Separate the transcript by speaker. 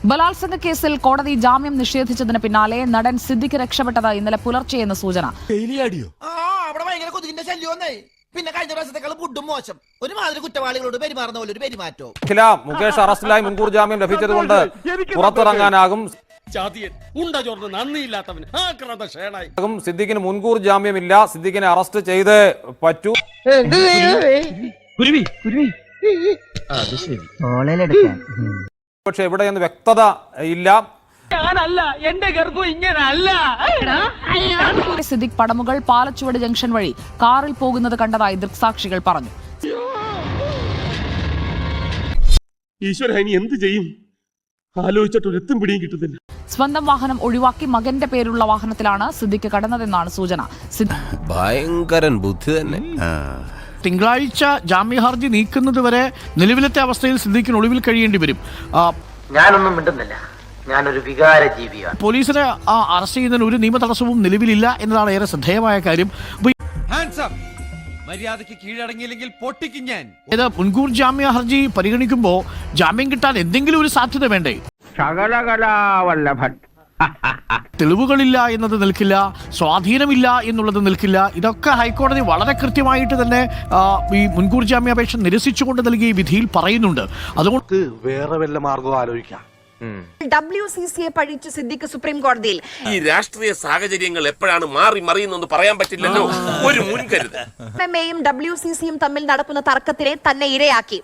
Speaker 1: ബലാത്സംഗ കേസിൽ കോടതി ജാമ്യം നിഷേധിച്ചതിന് പിന്നാലെ നടൻ സിദ്ദിഖ് രക്ഷപ്പെട്ടത് ഇന്നലെ പുലർച്ചെയെന്ന് സൂചന.
Speaker 2: പിന്നെ കഴിഞ്ഞ പ്രാവശ്യത്തെക്കാൾ ഫുഡും മോശം, ഒരുമാതിരി കുറ്റവാളികളോട് പെരുമാറുന്ന പോലെ ഒരു പെരുമാറ്റോ.
Speaker 3: മുകേഷ് അറസ്റ്റിലായി മുൻകൂർ ജാമ്യം ലഭിച്ചതുകൊണ്ട് പുറത്തിറങ്ങാനാകും. സിദ്ദിഖിന് മുൻകൂർ ജാമ്യമില്ല, സിദ്ദിഖിനെ അറസ്റ്റ് ചെയ്ത് പറ്റൂ. പക്ഷെ എവിടെയെന്ന് വ്യക്തത ഇല്ല.
Speaker 1: സിദ്ദിഖ് പടമുകൾ പാലച്ചുവട് ജംഗ്ഷൻ വഴി കാറിൽ പോകുന്നത് കണ്ടതായി ദൃക്സാക്ഷികൾ പറഞ്ഞു.
Speaker 4: എന്ത് ചെയ്യും ആലോചിച്ചിട്ടൊരെത്തും പിടിയും കിട്ടുന്നില്ല.
Speaker 1: സ്വന്തം വാഹനം ഒഴിവാക്കി മകന്റെ പേരുള്ള വാഹനത്തിലാണ് സിദ്ദിഖ് കടന്നതെന്നാണ് സൂചന.
Speaker 5: ഭയങ്കരൻ ബുദ്ധി തന്നെ.
Speaker 6: തിങ്കളാഴ്ച ജാമ്യ ഹർജി നീക്കുന്നതുവരെ നിലവിലത്തെ അവസ്ഥയിൽ സിദ്ദിഖിന് ഒളിവിൽ കഴിയേണ്ടി വരും.
Speaker 7: ഞാനൊന്നും മിണ്ടുന്നില്ല, ഞാനൊരു വികാര ജീവിയാണ്.
Speaker 6: പോലീസിനെ അറസ്റ്റ് ചെയ്യുന്നതിന് ഒരു നിയമ തടസ്സവും നിലവിലില്ല എന്നതാണ് ഏറെ ശ്രദ്ധേയമായ കാര്യം.
Speaker 5: മര്യാദയ്ക്ക് കീഴടങ്ങിയില്ലെങ്കിൽ പൊട്ടിക്കും ഞാൻ.
Speaker 6: മുൻകൂർ ജാമ്യ ഹർജി പരിഗണിക്കുമ്പോൾ ജാമ്യം കിട്ടാൻ എന്തെങ്കിലും ഒരു സാധ്യത വേണ്ടേ? തെളിവുകളില്ല എന്നത് നിൽക്കില്ല, സ്വാധീനമില്ല എന്നുള്ളത് നിൽക്കില്ല. ഇതൊക്കെ ഹൈക്കോടതി വളരെ കൃത്യമായിട്ട് തന്നെ ഈ മുൻകൂർ ജാമ്യാപേക്ഷ നിരസിച്ചുകൊണ്ട് നൽകിയ വിധിയിൽ പറയുന്നുണ്ട്. അതുകൊണ്ട്
Speaker 4: വേറെ വല്ല മാർഗവും ആലോചിക്കാം.
Speaker 8: WCCയെ പഴിച്ച് സിദ്ദിഖ് സുപ്രീം കോടതിയിൽ.
Speaker 9: ഈ രാഷ്ട്രീയ സാഹചര്യങ്ങൾ എപ്പോഴാണ് മാറി മറിയുന്നെന്ന് പറയാൻ പറ്റില്ലല്ലോ, ഒരു മുൻകരുതൽ.
Speaker 8: MMAയും WCCയും തമ്മിൽ നടക്കുന്ന തർക്കത്തിനെ തന്നെ ഇരയാക്കി.